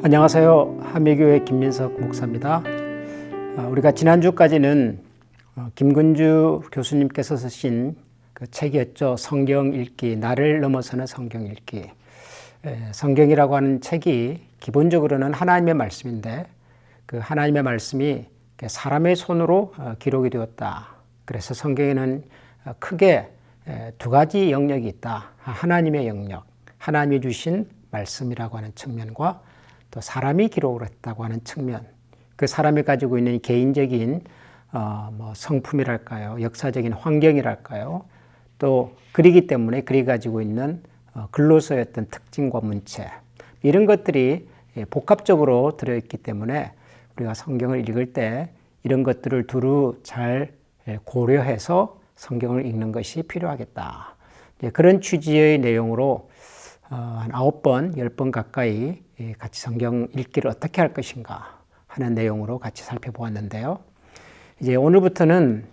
안녕하세요. 하미교회 김민석 목사입니다. 우리가 지난주까지는 김근주 교수님께서 쓰신 그 책이었죠. 성경 읽기, 나를 넘어서는 성경 읽기. 성경이라고 하는 책이 기본적으로는 하나님의 말씀인데 그 하나님의 말씀이 사람의 손으로 기록이 되었다. 그래서 성경에는 크게 두 가지 영역이 있다. 하나님의 영역, 하나님이 주신 말씀이라고 하는 측면과 또 사람이 기록을 했다고 하는 측면, 그 사람이 가지고 있는 개인적인 성품이랄까요, 역사적인 환경이랄까요, 또 글이기 때문에 글이 가지고 있는 글로서의 어떤 특징과 문체, 이런 것들이 복합적으로 들어있기 때문에 우리가 성경을 읽을 때 이런 것들을 두루 잘 고려해서 성경을 읽는 것이 필요하겠다. 그런 취지의 내용으로 한 9번, 10번 가까이 같이 성경 읽기를 어떻게 할 것인가 하는 내용으로 같이 살펴보았는데요. 이제 오늘부터는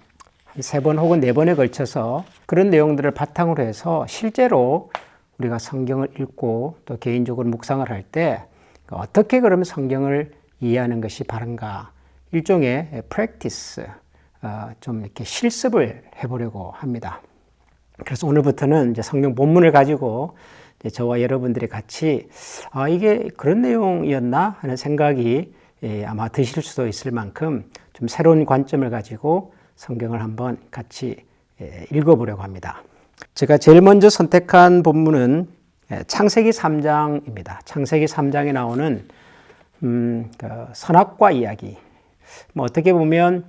한 3번 혹은 4번에 걸쳐서 그런 내용들을 바탕으로 해서 실제로 우리가 성경을 읽고 또 개인적으로 묵상을 할 때 어떻게 그러면 성경을 이해하는 것이 바른가, 일종의 프랙티스, 좀 이렇게 실습을 해보려고 합니다. 그래서 오늘부터는 이제 성경 본문을 가지고 저와 여러분들이 같이 이게 그런 내용이었나 하는 생각이 아마 드실 수도 있을 만큼 좀 새로운 관점을 가지고 성경을 한번 같이 읽어보려고 합니다. 제가 제일 먼저 선택한 본문은 창세기 3장입니다. 창세기 3장에 나오는 그 선악과 이야기. 어떻게 보면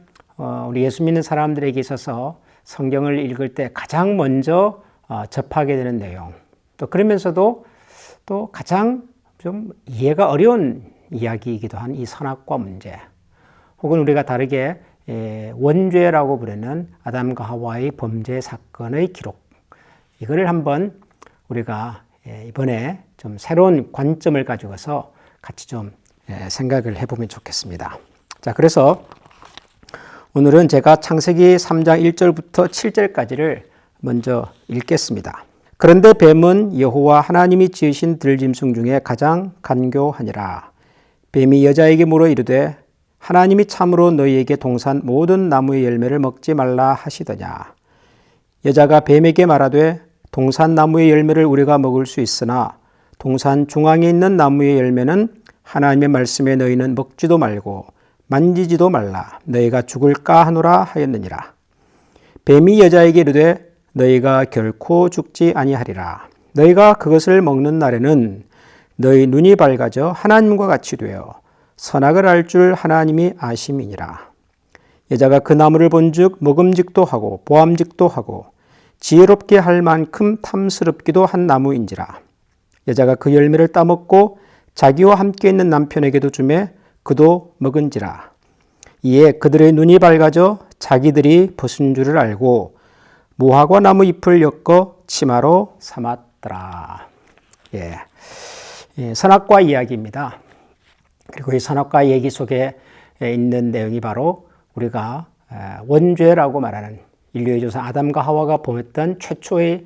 우리 예수 믿는 사람들에게 있어서 성경을 읽을 때 가장 먼저 접하게 되는 내용, 또 그러면서도 또 가장 좀 이해가 어려운 이야기이기도 한 이 선악과 문제, 혹은 우리가 다르게 원죄라고 부르는 아담과 하와의 범죄 사건의 기록, 이거를 한번 우리가 이번에 좀 새로운 관점을 가지고서 같이 좀 생각을 해보면 좋겠습니다. 자, 그래서 오늘은 제가 창세기 3장 1절부터 7절까지를 먼저 읽겠습니다. 그런데 뱀은 여호와 하나님이 지으신 들짐승 중에 가장 간교하니라. 뱀이 여자에게 물어 이르되 하나님이 참으로 너희에게 동산 모든 나무의 열매를 먹지 말라 하시더냐. 여자가 뱀에게 말하되 동산 나무의 열매를 우리가 먹을 수 있으나 동산 중앙에 있는 나무의 열매는 하나님의 말씀에 너희는 먹지도 말고 만지지도 말라. 너희가 죽을까 하노라 하였느니라. 뱀이 여자에게 이르되 너희가 결코 죽지 아니하리라. 너희가 그것을 먹는 날에는 너희 눈이 밝아져 하나님과 같이 되어 선악을 알 줄 하나님이 아심이니라. 여자가 그 나무를 본즉 먹음직도 하고 보암직도 하고 지혜롭게 할 만큼 탐스럽기도 한 나무인지라. 여자가 그 열매를 따먹고 자기와 함께 있는 남편에게도 주매 그도 먹은지라. 이에 그들의 눈이 밝아져 자기들이 벗은 줄을 알고 무화과 나무 잎을 엮어 치마로 삼았더라. 선악과 이야기입니다. 그리고 이 선악과 얘기 속에 있는 내용이 바로 우리가 원죄라고 말하는 인류의 조상 아담과 하와가 범했던 최초의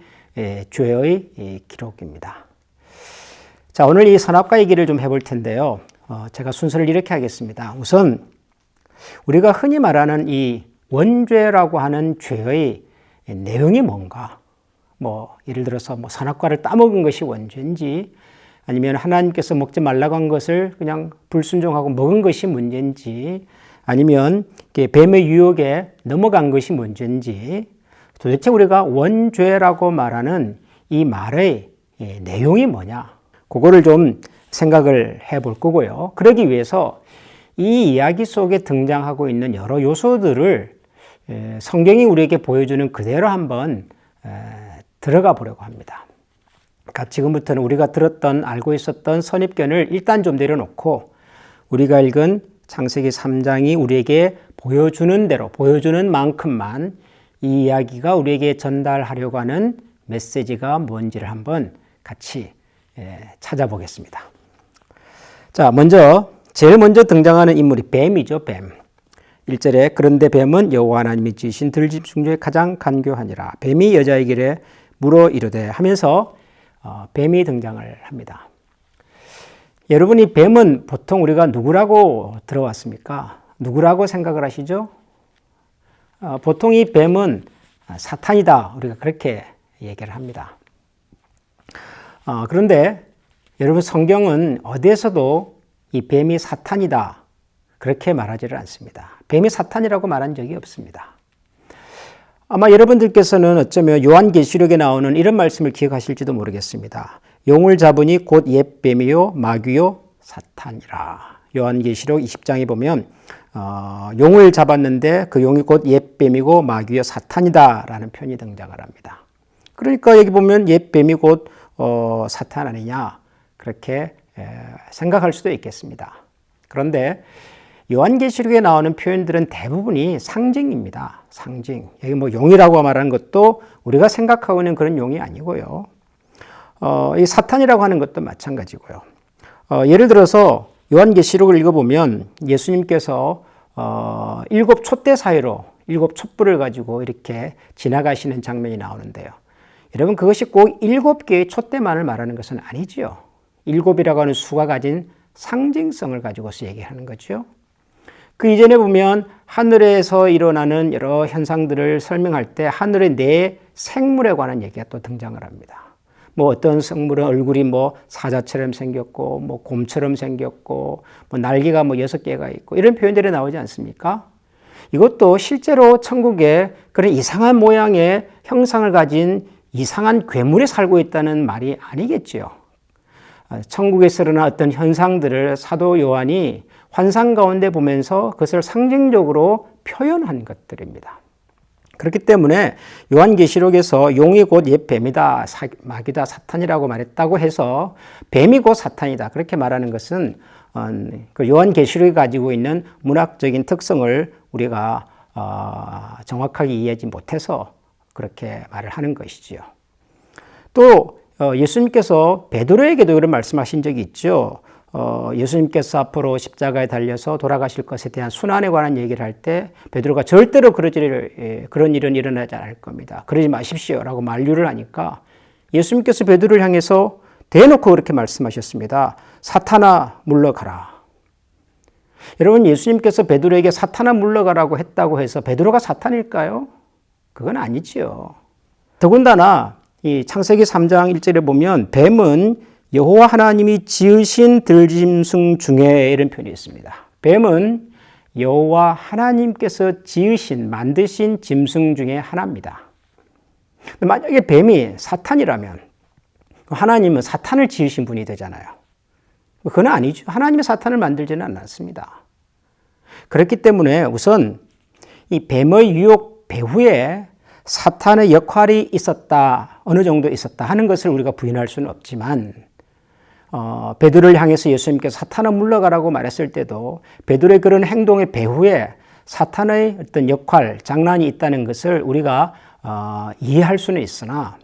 죄의 기록입니다. 자, 오늘 이 선악과 얘기를 좀 해볼 텐데요. 제가 순서를 이렇게 하겠습니다. 우선 우리가 흔히 말하는 이 원죄라고 하는 죄의 내용이 뭔가, 예를 들어서 선악과를 따먹은 것이 원죄인지, 아니면 하나님께서 먹지 말라고 한 것을 그냥 불순종하고 먹은 것이 문제인지, 아니면 뱀의 유혹에 넘어간 것이 문제인지, 도대체 우리가 원죄라고 말하는 이 말의 내용이 뭐냐, 그거를 좀 생각을 해볼 거고요. 그러기 위해서 이 이야기 속에 등장하고 있는 여러 요소들을 성경이 우리에게 보여주는 그대로 한번 들어가 보려고 합니다. 그러니까 지금부터는 우리가 들었던, 알고 있었던 선입견을 일단 좀 내려놓고 우리가 읽은 창세기 3장이 우리에게 보여주는 대로, 보여주는 만큼만 이 이야기가 우리에게 전달하려고 하는 메시지가 뭔지를 한번 같이 찾아보겠습니다. 자, 제일 먼저 등장하는 인물이 뱀이죠, 뱀. 1절에 그런데 뱀은 여호와 하나님이 지으신 들짐승 중에 가장 간교하니라. 뱀이 여자에게 물어 이르되 하면서 뱀이 등장을 합니다. 여러분이 뱀은 보통 우리가 누구라고 들어왔습니까? 누구라고 생각을 하시죠? 보통 이 뱀은 사탄이다. 우리가 그렇게 얘기를 합니다. 그런데 여러분 성경은 어디에서도 이 뱀이 사탄이다. 그렇게 말하지를 않습니다. 뱀이 사탄이라고 말한 적이 없습니다. 아마 여러분들께서는 어쩌면 요한계시록에 나오는 이런 말씀을 기억하실지도 모르겠습니다. 용을 잡으니 곧 옛 뱀이요 마귀요 사탄이라. 요한계시록 20장에 보면 용을 잡았는데 그 용이 곧 옛 뱀이고 마귀요 사탄이다 라는 표현이 등장을 합니다. 그러니까 여기 보면 옛 뱀이 곧 사탄 아니냐 그렇게 생각할 수도 있겠습니다. 그런데 요한계시록에 나오는 표현들은 대부분이 상징입니다. 상징. 여기 뭐 용이라고 말하는 것도 우리가 생각하고 있는 그런 용이 아니고요. 이 사탄이라고 하는 것도 마찬가지고요. 예를 들어서 요한계시록을 읽어보면 예수님께서 7 촛대 사이로 7 촛불을 가지고 이렇게 지나가시는 장면이 나오는데요. 여러분 그것이 꼭 7개의 촛대만을 말하는 것은 아니지요. 7이라고 하는 수가 가진 상징성을 가지고서 얘기하는 거죠. 그 이전에 보면 하늘에서 일어나는 여러 현상들을 설명할 때 하늘의 네 생물에 관한 얘기가 또 등장을 합니다. 뭐 어떤 생물은 얼굴이 뭐 사자처럼 생겼고 뭐 곰처럼 생겼고 뭐 날개가 뭐 6개가 있고 이런 표현들이 나오지 않습니까? 이것도 실제로 천국에 그런 이상한 모양의 형상을 가진 이상한 괴물이 살고 있다는 말이 아니겠죠. 천국에서 일어난 어떤 현상들을 사도 요한이 환상 가운데 보면서 그것을 상징적으로 표현한 것들입니다. 그렇기 때문에 요한계시록에서 용이 곧 옛 뱀이다, 마귀다, 사탄이라고 말했다고 해서 뱀이 곧 사탄이다 그렇게 말하는 것은 그 요한계시록이 가지고 있는 문학적인 특성을 우리가 정확하게 이해하지 못해서 그렇게 말을 하는 것이지요. 또 예수님께서 베드로에게도 이런 말씀하신 적이 있죠. 예수님께서 앞으로 십자가에 달려서 돌아가실 것에 대한 순환에 관한 얘기를 할 때 베드로가 절대로 그런 일은 일어나지 않을 겁니다. 그러지 마십시오 라고 만류를 하니까 예수님께서 베드로를 향해서 대놓고 그렇게 말씀하셨습니다. 사탄아 물러가라. 여러분 예수님께서 베드로에게 사탄아 물러가라고 했다고 해서 베드로가 사탄일까요? 그건 아니지요. 더군다나 이 창세기 3장 1절에 보면 뱀은 여호와 하나님이 지으신 들짐승 중에 이런 표현이 있습니다. 뱀은 여호와 하나님께서 지으신 만드신 짐승 중에 하나입니다. 만약에 뱀이 사탄이라면 하나님은 사탄을 지으신 분이 되잖아요. 그건 아니죠. 하나님이 사탄을 만들지는 않았습니다. 그렇기 때문에 우선 이 뱀의 유혹 배후에 사탄의 역할이 있었다, 어느 정도 있었다 하는 것을 우리가 부인할 수는 없지만 베드로를 향해서 예수님께서 사탄아 물러가라고 말했을 때도 베드로의 그런 행동의 배후에 사탄의 어떤 역할, 장난이 있다는 것을 우리가 이해할 수는 있으나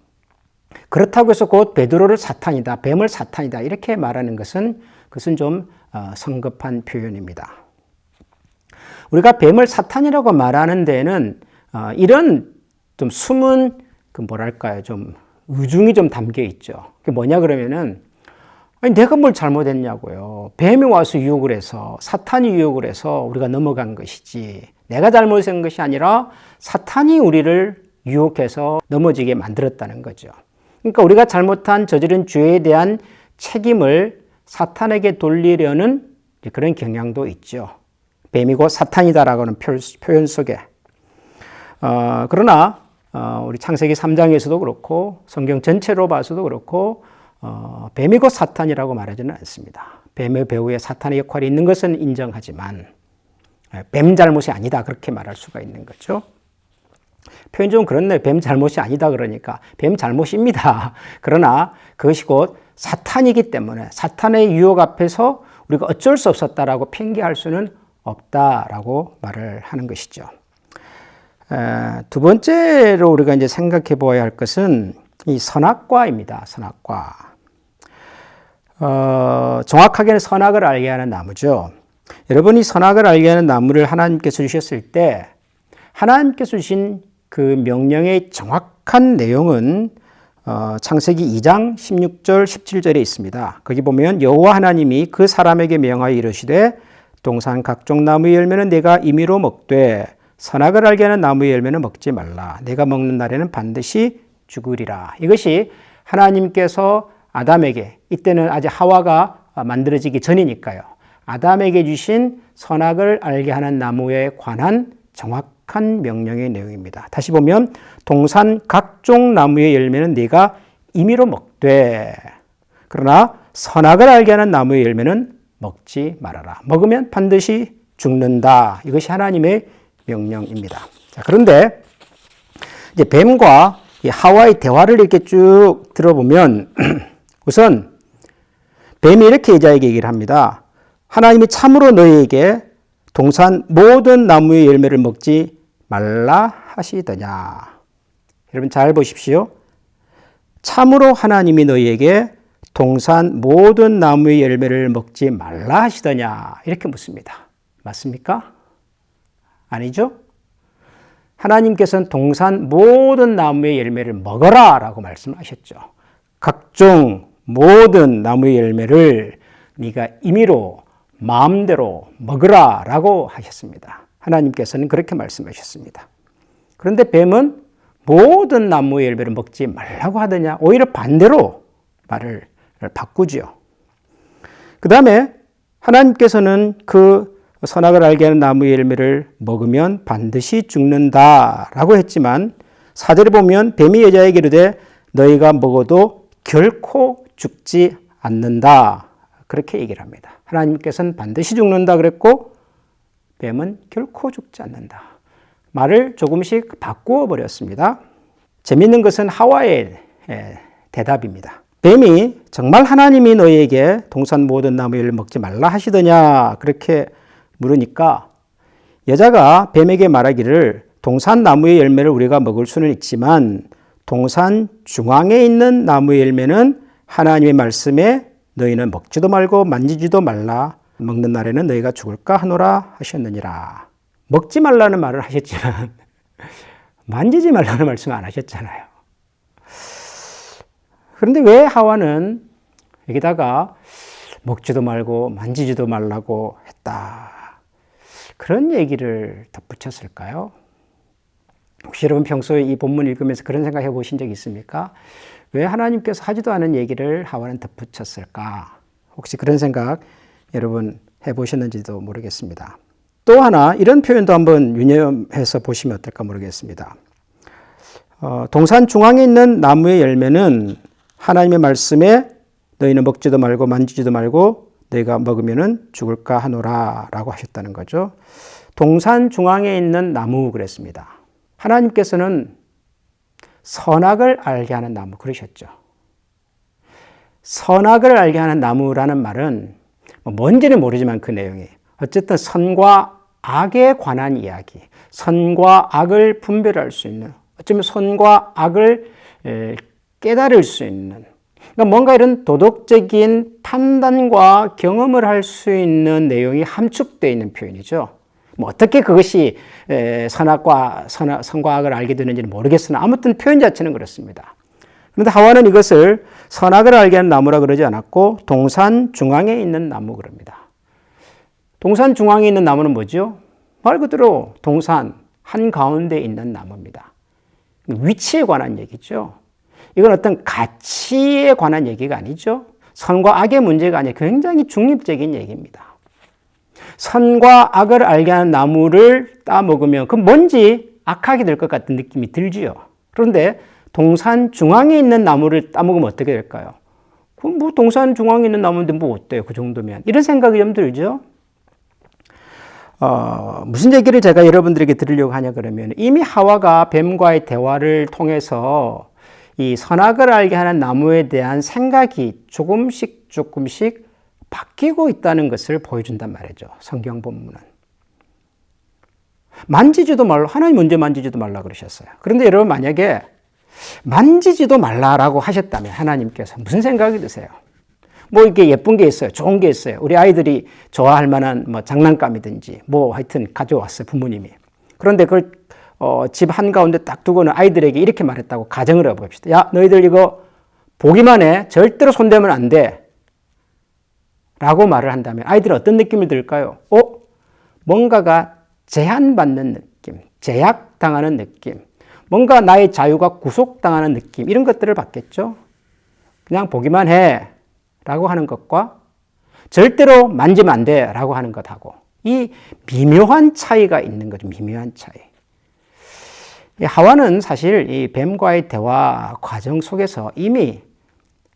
그렇다고 해서 곧 베드로를 사탄이다, 뱀을 사탄이다 이렇게 말하는 것은 그것은 좀 성급한 표현입니다. 우리가 뱀을 사탄이라고 말하는 데에는 이런 좀 숨은 좀 의중이 좀 담겨 있죠. 그게 뭐냐 그러면은 아니 내가 뭘 잘못했냐고요. 뱀이 와서 유혹을 해서 사탄이 유혹을 해서 우리가 넘어간 것이지 내가 잘못한 것이 아니라 사탄이 우리를 유혹해서 넘어지게 만들었다는 거죠. 그러니까 우리가 잘못한 저지른 죄에 대한 책임을 사탄에게 돌리려는 그런 경향도 있죠. 뱀이고 사탄이다라고 하는 표현 속에. 그러나 우리 창세기 3장에서도 그렇고 성경 전체로 봐서도 그렇고 뱀이고 사탄이라고 말하지는 않습니다. 뱀의 배후에 사탄의 역할이 있는 것은 인정하지만 뱀 잘못이 아니다 그렇게 말할 수가 있는 거죠. 표현 좀 그렇네요. 뱀 잘못이 아니다 그러니까 뱀 잘못입니다. 그러나 그것이 곧 사탄이기 때문에 사탄의 유혹 앞에서 우리가 어쩔 수 없었다라고 핑계할 수는 없다라고 말을 하는 것이죠. 두 번째로 우리가 이제 생각해 보아야 할 것은 이 선악과입니다. 선악과. 정확하게는 선악을 알게 하는 나무죠. 여러분이 선악을 알게 하는 나무를 하나님께서 주셨을 때 하나님께서 주신 그 명령의 정확한 내용은 창세기 2장 16절 17절에 있습니다. 거기 보면 여호와 하나님이 그 사람에게 명하여 이르시되 동산 각종 나무의 열매는 내가 임의로 먹되 선악을 알게 하는 나무의 열매는 먹지 말라. 내가 먹는 날에는 반드시 죽으리라. 이것이 하나님께서 아담에게, 이때는 아직 하와가 만들어지기 전이니까요, 아담에게 주신 선악을 알게 하는 나무에 관한 정확한 명령의 내용입니다. 다시 보면 동산 각종 나무의 열매는 네가 임의로 먹되 그러나 선악을 알게 하는 나무의 열매는 먹지 말아라. 먹으면 반드시 죽는다. 이것이 하나님의 명령입니다. 자, 그런데 이제 뱀과 이 하와의 대화를 이렇게 쭉 들어보면 우선 뱀이 이렇게 여자에게 얘기를 합니다. 하나님이 참으로 너희에게 동산 모든 나무의 열매를 먹지 말라 하시더냐. 여러분 잘 보십시오. 참으로 하나님이 너희에게 동산 모든 나무의 열매를 먹지 말라 하시더냐. 이렇게 묻습니다. 맞습니까? 아니죠? 하나님께서는 동산 모든 나무의 열매를 먹어라 라고 말씀하셨죠. 각종 모든 나무의 열매를 네가 임의로 마음대로 먹으라 라고 하셨습니다. 하나님께서는 그렇게 말씀하셨습니다. 그런데 뱀은 모든 나무의 열매를 먹지 말라고 하더냐, 오히려 반대로 말을 바꾸죠. 그 다음에 하나님께서는 그 선악을 알게 하는 나무의 열매를 먹으면 반드시 죽는다라고 했지만 4절에 보면 뱀이 여자에게 이르되 너희가 먹어도 결코 죽지 않는다. 그렇게 얘기를 합니다. 하나님께서는 반드시 죽는다 그랬고 뱀은 결코 죽지 않는다. 말을 조금씩 바꾸어 버렸습니다. 재미있는 것은 하와의 대답입니다. 뱀이 정말 하나님이 너희에게 동산 모든 나무의 열매를 먹지 말라 하시더냐 그렇게 물으니까 여자가 뱀에게 말하기를 동산 나무의 열매를 우리가 먹을 수는 있지만 동산 중앙에 있는 나무의 열매는 하나님의 말씀에 너희는 먹지도 말고 만지지도 말라. 먹는 날에는 너희가 죽을까 하노라 하셨느니라. 먹지 말라는 말을 하셨지만 만지지 말라는 말씀을 안 하셨잖아요. 그런데 왜 하와는 여기다가 먹지도 말고 만지지도 말라고 했다. 그런 얘기를 덧붙였을까요? 혹시 여러분 평소에 이 본문 읽으면서 그런 생각 해보신 적 있습니까? 왜 하나님께서 하지도 않은 얘기를 하와는 덧붙였을까? 혹시 그런 생각 여러분 해보셨는지도 모르겠습니다. 또 하나 이런 표현도 한번 유념해서 보시면 어떨까 모르겠습니다. 동산 중앙에 있는 나무의 열매는 하나님의 말씀에 너희는 먹지도 말고 만지지도 말고 너희가 먹으면 죽을까 하노라 라고 하셨다는 거죠. 동산 중앙에 있는 나무 그랬습니다. 하나님께서는 선악을 알게 하는 나무 그러셨죠. 선악을 알게 하는 나무라는 말은 뭔지는 모르지만 그 내용이 어쨌든 선과 악에 관한 이야기, 선과 악을 분별할 수 있는, 어쩌면 선과 악을 깨달을 수 있는, 그러니까 뭔가 이런 도덕적인 판단과 경험을 할 수 있는 내용이 함축되어 있는 표현이죠. 뭐 어떻게 그것이 선과 악을 알게 되는지는 모르겠으나 아무튼 표현 자체는 그렇습니다. 그런데 하와는 이것을 선악을 알게 하는 나무라 그러지 않았고 동산 중앙에 있는 나무 그럽니다. 동산 중앙에 있는 나무는 뭐죠? 말 그대로 동산 한가운데 있는 나무입니다. 위치에 관한 얘기죠. 이건 어떤 가치에 관한 얘기가 아니죠. 선과 악의 문제가 아니라 굉장히 중립적인 얘기입니다. 선과 악을 알게 하는 나무를 따먹으면 그 뭔지 악하게 될 것 같은 느낌이 들지요. 그런데 동산 중앙에 있는 나무를 따먹으면 어떻게 될까요? 그럼 뭐 동산 중앙에 있는 나무인데 뭐 어때요? 그 정도면. 이런 생각이 좀 들죠. 무슨 얘기를 제가 여러분들에게 드리려고 하냐 그러면 이미 하와가 뱀과의 대화를 통해서 이 선악을 알게 하는 나무에 대한 생각이 조금씩 바뀌고 있다는 것을 보여준단 말이죠. 성경 본문은. 만지지도 말라. 하나님 언제 만지지도 말라 그러셨어요. 그런데 여러분 만약에 만지지도 말라라고 하셨다면 하나님께서 무슨 생각이 드세요? 뭐 이렇게 예쁜 게 있어요. 좋은 게 있어요. 우리 아이들이 좋아할 만한 뭐 장난감이든지 뭐 하여튼 가져왔어요. 부모님이. 그런데 그걸 집 한가운데 딱 두고는 아이들에게 이렇게 말했다고 가정을 해봅시다. 야, 너희들 이거 보기만 해. 절대로 손대면 안 돼. 라고 말을 한다면 아이들은 어떤 느낌을 들까요? 뭔가가 제한받는 느낌, 제약당하는 느낌, 뭔가 나의 자유가 구속당하는 느낌, 이런 것들을 받겠죠. 그냥 보기만 해 라고 하는 것과 절대로 만지면 안 돼 라고 하는 것하고 이 미묘한 차이가 있는 거죠. 미묘한 차이. 하와는 사실 이 뱀과의 대화 과정 속에서 이미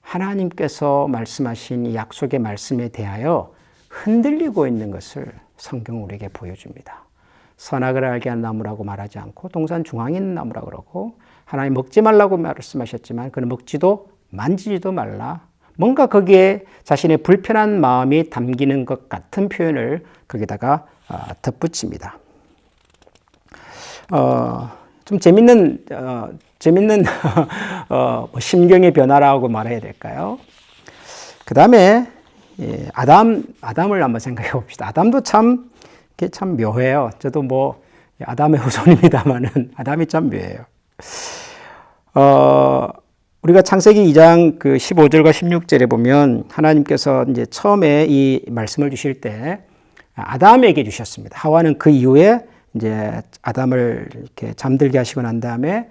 하나님께서 말씀하신 이 약속의 말씀에 대하여 흔들리고 있는 것을 성경은 우리에게 보여줍니다. 선악을 알게 한 나무라고 말하지 않고 동산 중앙에 있는 나무라고 그러고 하나님 먹지 말라고 말씀하셨지만 그는 먹지도 만지지도 말라. 뭔가 거기에 자신의 불편한 마음이 담기는 것 같은 표현을 거기다가 덧붙입니다. 좀 재밌는 심경의 변화라고 말해야 될까요? 그 다음에 아담을 한번 생각해 봅시다. 아담도 참 묘해요. 저도 아담의 후손입니다만은 아담이 참 묘해요. 우리가 창세기 2장 그 15절과 16절에 보면 하나님께서 이제 처음에 이 말씀을 주실 때 아담에게 주셨습니다. 하와는 그 이후에 이제 아담을 이렇게 잠들게 하시고 난 다음에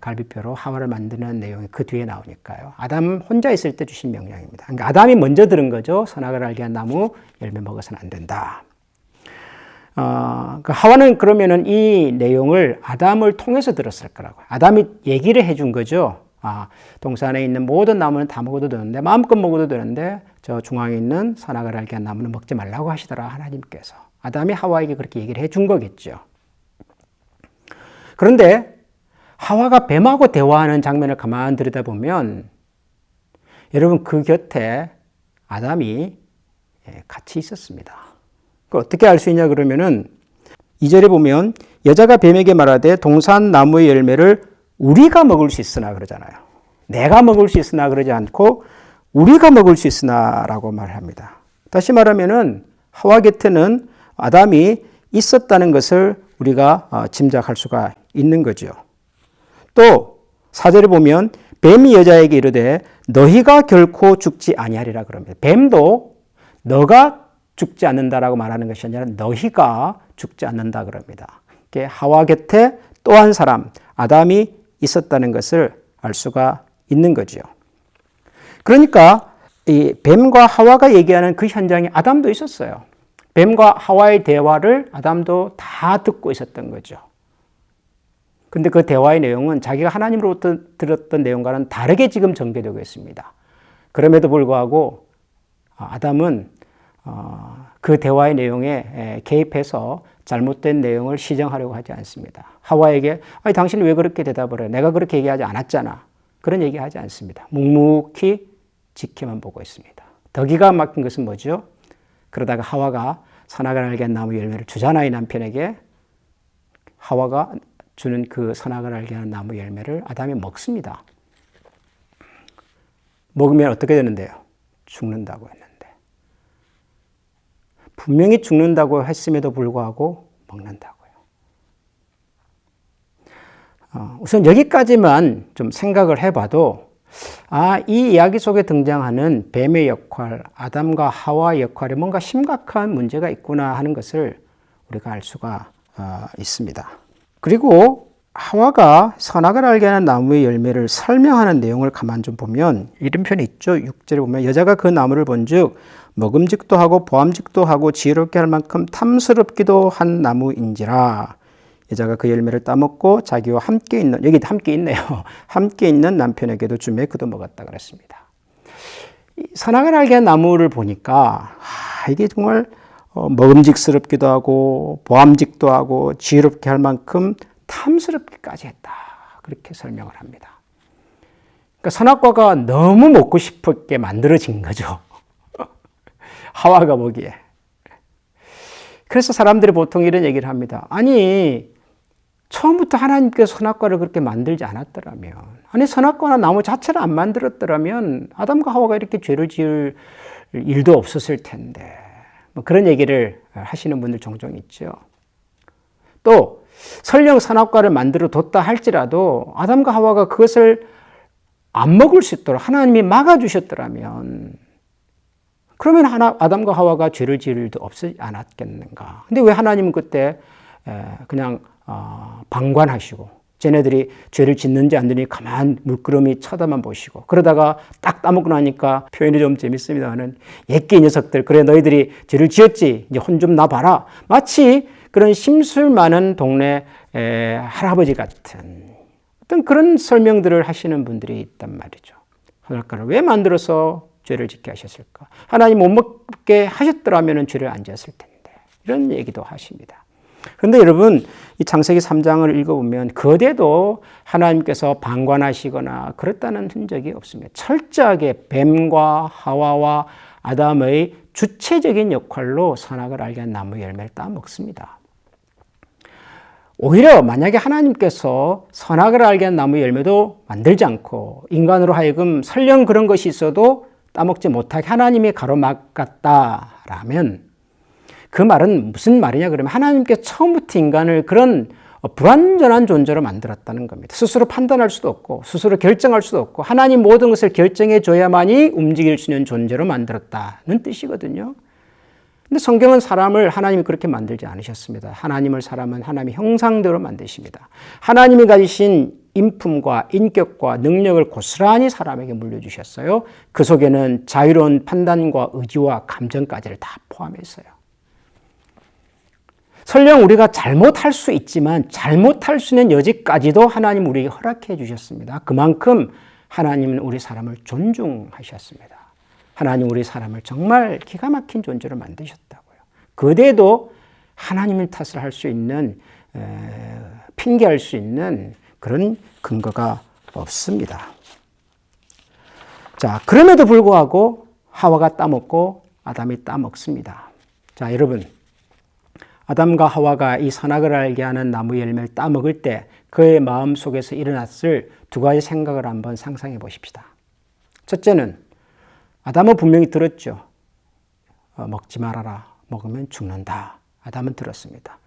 갈비뼈로 하와를 만드는 내용이 그 뒤에 나오니까요. 아담 혼자 있을 때 주신 명령입니다. 그러니까 아담이 먼저 들은 거죠. 선악을 알게 한 나무 열매 먹어서는 안 된다. 그 하와는 그러면은 이 내용을 아담을 통해서 들었을 거라고요. 아담이 얘기를 해준 거죠. 동산에 있는 모든 나무는 다 먹어도 되는데 마음껏 먹어도 되는데 저 중앙에 있는 선악을 알게 한 나무는 먹지 말라고 하시더라 하나님께서. 아담이 하와에게 그렇게 얘기를 해준 거겠죠. 그런데 하와가 뱀하고 대화하는 장면을 가만히 들여다보면 여러분 그 곁에 아담이 같이 있었습니다. 어떻게 알 수 있냐 그러면은 2절에 보면 여자가 뱀에게 말하되 동산 나무의 열매를 우리가 먹을 수 있으나 그러잖아요. 내가 먹을 수 있으나 그러지 않고 우리가 먹을 수 있으나라고 말합니다. 다시 말하면은 하와 곁에는 아담이 있었다는 것을 우리가 짐작할 수가 있는 거죠. 또 4절에 보면 뱀이 여자에게 이르되 너희가 결코 죽지 아니하리라 그럽니다. 뱀도 너가 죽지 않는다라고 말하는 것이 아니라 너희가 죽지 않는다 그럽니다. 하와 곁에 또 한 사람 아담이 있었다는 것을 알 수가 있는 거죠. 그러니까 이 뱀과 하와가 얘기하는 그 현장에 아담도 있었어요. 뱀과 하와의 대화를 아담도 다 듣고 있었던 거죠. 근데 그 대화의 내용은 자기가 하나님으로부터 들었던 내용과는 다르게 지금 전개되고 있습니다. 그럼에도 불구하고 아담은 그 대화의 내용에 개입해서 잘못된 내용을 시정하려고 하지 않습니다. 하와에게 아니 당신이 왜 그렇게 대답을 해? 내가 그렇게 얘기하지 않았잖아. 그런 얘기하지 않습니다. 묵묵히 지켜만 보고 있습니다. 더 기가 막힌 것은 뭐죠? 그러다가 하와가 선악을 알게 한 나무 열매를 주잖아 이 남편에게. 하와가 주는 그 선악을 알게 하는 나무 열매를 아담이 먹습니다. 먹으면 어떻게 되는데요? 죽는다고 했는데. 분명히 죽는다고 했음에도 불구하고 먹는다고요. 우선 여기까지만 좀 생각을 해봐도 이 이야기 속에 등장하는 뱀의 역할, 아담과 하와의 역할에 뭔가 심각한 문제가 있구나 하는 것을 우리가 알 수가 있습니다. 그리고 하와가 선악을 알게 하는 나무의 열매를 설명하는 내용을 가만 좀 보면 이런 표현이 있죠. 6절에 보면 여자가 그 나무를 본즉 먹음직도 하고 보암직도 하고 지혜롭게 할 만큼 탐스럽기도 한 나무인지라. 여자가 그 열매를 따먹고 자기와 함께 있는, 여기 함께 있네요. 함께 있는 남편에게도 주매 그도 먹었다 그랬습니다. 선악을 알게 한 나무를 보니까 이게 정말 먹음직스럽기도 하고 보암직도 하고 지혜롭게 할 만큼 탐스럽기까지 했다. 그렇게 설명을 합니다. 그러니까 선악과가 너무 먹고 싶게 만들어진 거죠. 하와가 보기에. 그래서 사람들이 보통 이런 얘기를 합니다. 아니 처음부터 하나님께서 선악과를 그렇게 만들지 않았더라면, 아니 선악과나 나무 자체를 안 만들었더라면 아담과 하와가 이렇게 죄를 지을 일도 없었을 텐데, 그런 얘기를 하시는 분들 종종 있죠. 또 설령 선악과를 만들어 뒀다 할지라도 아담과 하와가 그것을 안 먹을 수 있도록 하나님이 막아주셨더라면 그러면 아담과 하와가 죄를 지을 일도 없지 않았겠는가. 근데 왜 하나님은 그때 그냥 방관하시고 쟤네들이 죄를 짓는지 안 짓는지 가만 물끄러미 쳐다만 보시고 그러다가 딱 따먹고 나니까 표현이 좀 재밌습니다만은 예끼 녀석들 그래 너희들이 죄를 지었지 이제 혼 좀 나봐라. 마치 그런 심술 많은 동네 할아버지 같은 어떤 그런 설명들을 하시는 분들이 있단 말이죠. 선악과를 왜 만들어서 죄를 짓게 하셨을까? 하나님 못 먹게 하셨더라면 죄를 안 지었을 텐데 이런 얘기도 하십니다. 그런데 여러분 이 창세기 3장을 읽어보면 그대도 하나님께서 방관하시거나 그랬다는 흔적이 없습니다. 철저하게 뱀과 하와와 아담의 주체적인 역할로 선악을 알게 한 나무 열매를 따먹습니다. 오히려 만약에 하나님께서 선악을 알게 한 나무 열매도 만들지 않고 인간으로 하여금 설령 그런 것이 있어도 따먹지 못하게 하나님이 가로막았다라면 그 말은 무슨 말이냐 그러면 하나님께서 처음부터 인간을 그런 불완전한 존재로 만들었다는 겁니다. 스스로 판단할 수도 없고 스스로 결정할 수도 없고 하나님 모든 것을 결정해 줘야만이 움직일 수 있는 존재로 만들었다는 뜻이거든요. 근데 성경은 사람을 하나님이 그렇게 만들지 않으셨습니다. 사람은 하나님의 형상대로 만드십니다. 하나님이 가지신 인품과 인격과 능력을 고스란히 사람에게 물려주셨어요. 그 속에는 자유로운 판단과 의지와 감정까지를 다 포함했어요. 설령 우리가 잘못할 수 있지만 잘못할 수 있는 여지까지도 하나님 우리에게 허락해 주셨습니다. 그만큼 하나님은 우리 사람을 존중하셨습니다. 하나님 우리 사람을 정말 기가 막힌 존재로 만드셨다고요. 그대도 하나님의 탓을 할 수 있는 핑계할 수 있는 그런 근거가 없습니다. 자, 그럼에도 불구하고 하와가 따먹고 아담이 따먹습니다. 자, 여러분 아담과 하와가 이 선악을 알게 하는 나무 열매를 따먹을 때 그의 마음속에서 일어났을 두 가지 생각을 한번 상상해 보십시다. 첫째는 아담은 분명히 들었죠. 먹지 말아라. 먹으면 죽는다. 아담은 들었습니다.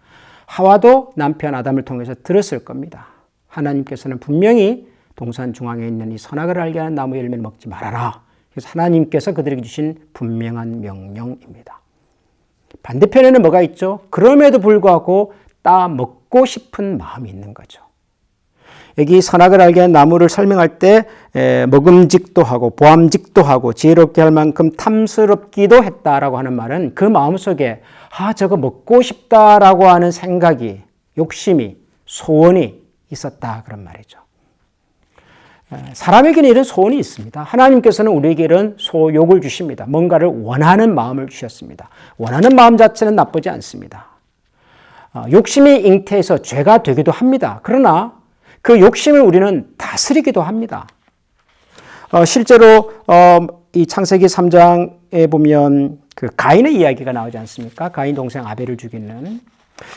하와도 남편 아담을 통해서 들었을 겁니다. 하나님께서는 분명히 동산 중앙에 있는 이 선악을 알게 하는 나무 열매를 먹지 말아라. 그래서 하나님께서 그들에게 주신 분명한 명령입니다. 반대편에는 뭐가 있죠? 그럼에도 불구하고 따먹고 싶은 마음이 있는 거죠. 여기 선악을 알게 하는 나무를 설명할 때 먹음직도 하고 보암직도 하고 지혜롭게 할 만큼 탐스럽기도 했다라고 하는 말은 그 마음속에 저거 먹고 싶다라고 하는 생각이 욕심이 소원이 있었다 그런 말이죠. 사람에게는 이런 소원이 있습니다. 하나님께서는 우리에게 이런 소욕을 주십니다. 뭔가를 원하는 마음을 주셨습니다. 원하는 마음 자체는 나쁘지 않습니다. 욕심이 잉태해서 죄가 되기도 합니다. 그러나 그 욕심을 우리는 다스리기도 합니다. 실제로 이 창세기 3장에 보면 그 가인의 이야기가 나오지 않습니까? 가인 동생 아벨을 죽이는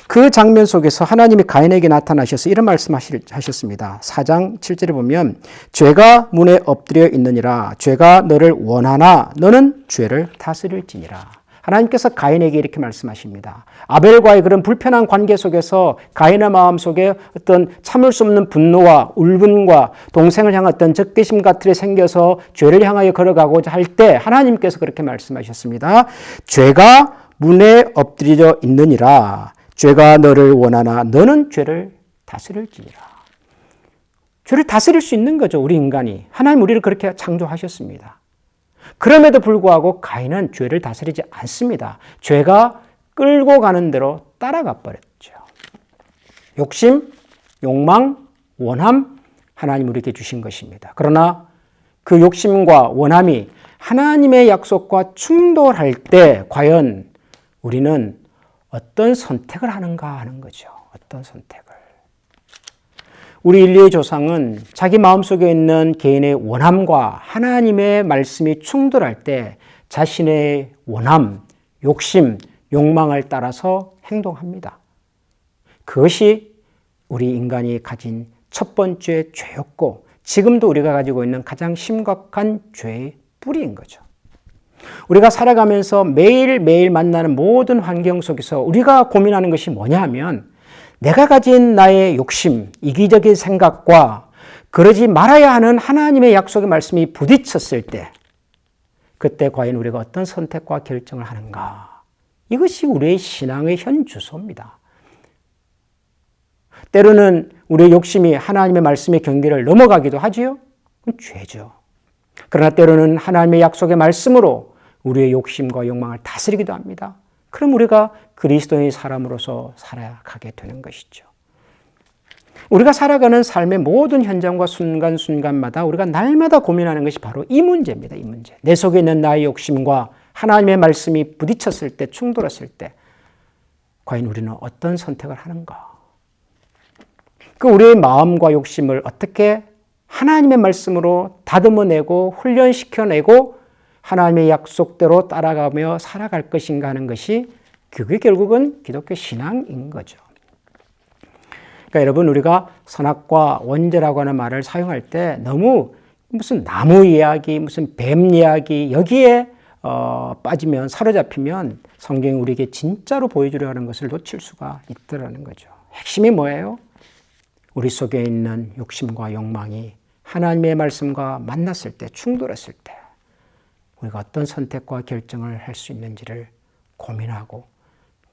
그 장면 속에서 하나님이 가인에게 나타나셔서 이런 말씀하셨습니다. 4장 7절에 보면 죄가 문에 엎드려 있느니라 죄가 너를 원하나 너는 죄를 다스릴지니라. 하나님께서 가인에게 이렇게 말씀하십니다. 아벨과의 그런 불편한 관계 속에서 가인의 마음 속에 어떤 참을 수 없는 분노와 울분과 동생을 향한 어떤 적개심 같은 게 생겨서 죄를 향하여 걸어가고자 할 때 하나님께서 그렇게 말씀하셨습니다. 죄가 문에 엎드려 있느니라 죄가 너를 원하나 너는 죄를 다스릴지니라. 죄를 다스릴 수 있는 거죠. 우리 인간이. 하나님 우리를 그렇게 창조하셨습니다. 그럼에도 불구하고 가인은 죄를 다스리지 않습니다. 죄가 끌고 가는 대로 따라가 버렸죠. 욕심, 욕망, 원함 하나님 우리에게 주신 것입니다. 그러나 그 욕심과 원함이 하나님의 약속과 충돌할 때 과연 우리는 어떤 선택을 하는가 하는 거죠. 어떤 선택을. 우리 인류의 조상은 자기 마음속에 있는 개인의 원함과 하나님의 말씀이 충돌할 때 자신의 원함, 욕심, 욕망을 따라서 행동합니다. 그것이 우리 인간이 가진 첫 번째 죄였고 지금도 우리가 가지고 있는 가장 심각한 죄의 뿌리인 거죠. 우리가 살아가면서 매일매일 만나는 모든 환경 속에서 우리가 고민하는 것이 뭐냐 하면 내가 가진 나의 욕심, 이기적인 생각과 그러지 말아야 하는 하나님의 약속의 말씀이 부딪혔을 때 그때 과연 우리가 어떤 선택과 결정을 하는가? 이것이 우리의 신앙의 현 주소입니다. 때로는 우리의 욕심이 하나님의 말씀의 경계를 넘어가기도 하지요. 그건 죄죠. 그러나 때로는 하나님의 약속의 말씀으로 우리의 욕심과 욕망을 다스리기도 합니다. 그럼 우리가 그리스도의 사람으로서 살아가게 되는 것이죠. 우리가 살아가는 삶의 모든 현장과 순간순간마다 우리가 날마다 고민하는 것이 바로 이 문제입니다. 이 문제. 내 속에 있는 나의 욕심과 하나님의 말씀이 부딪혔을 때, 충돌했을 때 과연 우리는 어떤 선택을 하는가? 그 우리의 마음과 욕심을 어떻게 하나님의 말씀으로 다듬어내고 훈련시켜내고 하나님의 약속대로 따라가며 살아갈 것인가 하는 것이 그게 결국은 기독교 신앙인 거죠. 그러니까 여러분 우리가 선악과 원죄라고 하는 말을 사용할 때 너무 무슨 나무 이야기, 무슨 뱀 이야기 여기에 빠지면 사로잡히면 성경이 우리에게 진짜로 보여주려 하는 것을 놓칠 수가 있더라는 거죠. 핵심이 뭐예요? 우리 속에 있는 욕심과 욕망이 하나님의 말씀과 만났을 때, 충돌했을 때 우리가 어떤 선택과 결정을 할 수 있는지를 고민하고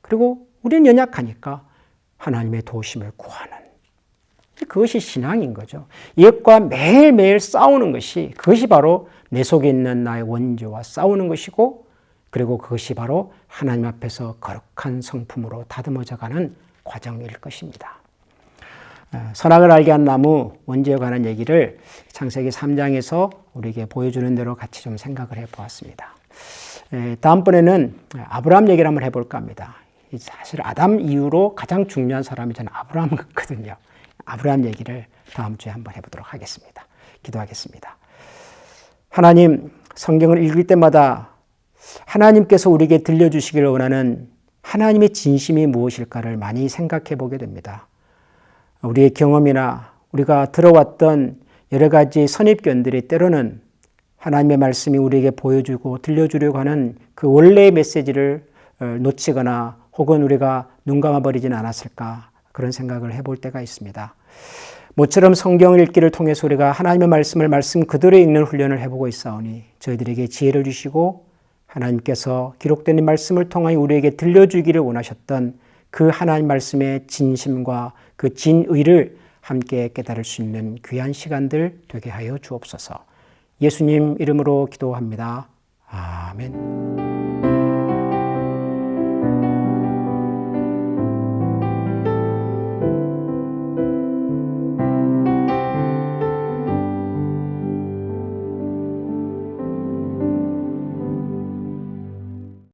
그리고 우리는 연약하니까 하나님의 도우심을 구하는 그것이 신앙인 거죠. 이것과 매일매일 싸우는 것이 그것이 바로 내 속에 있는 나의 원죄와 싸우는 것이고 그리고 그것이 바로 하나님 앞에서 거룩한 성품으로 다듬어져가는 과정일 것입니다. 선악을 알게 한 나무 원죄에 관한 얘기를 창세기 3장에서 우리에게 보여주는 대로 같이 좀 생각을 해보았습니다. 다음번에는 아브라함 얘기를 한번 해볼까 합니다. 사실 아담 이후로 가장 중요한 사람이 저는 아브라함 같거든요. 아브라함 얘기를 다음 주에 한번 해보도록 하겠습니다. 기도하겠습니다. 하나님, 성경을 읽을 때마다 하나님께서 우리에게 들려주시기를 원하는 하나님의 진심이 무엇일까를 많이 생각해 보게 됩니다. 우리의 경험이나 우리가 들어왔던 여러 가지 선입견들이 때로는 하나님의 말씀이 우리에게 보여주고 들려주려고 하는 그 원래의 메시지를 놓치거나 혹은 우리가 눈 감아버리지는 않았을까 그런 생각을 해볼 때가 있습니다. 모처럼 성경을 읽기를 통해서 우리가 하나님의 말씀을 말씀 그대로 읽는 훈련을 해보고 있사오니 저희들에게 지혜를 주시고 하나님께서 기록된 이 말씀을 통하여 우리에게 들려주기를 원하셨던 그 하나님 말씀의 진심과 그 진의를 함께 깨달을 수 있는 귀한 시간들 되게 하여 주옵소서. 예수님 이름으로 기도합니다. 아멘.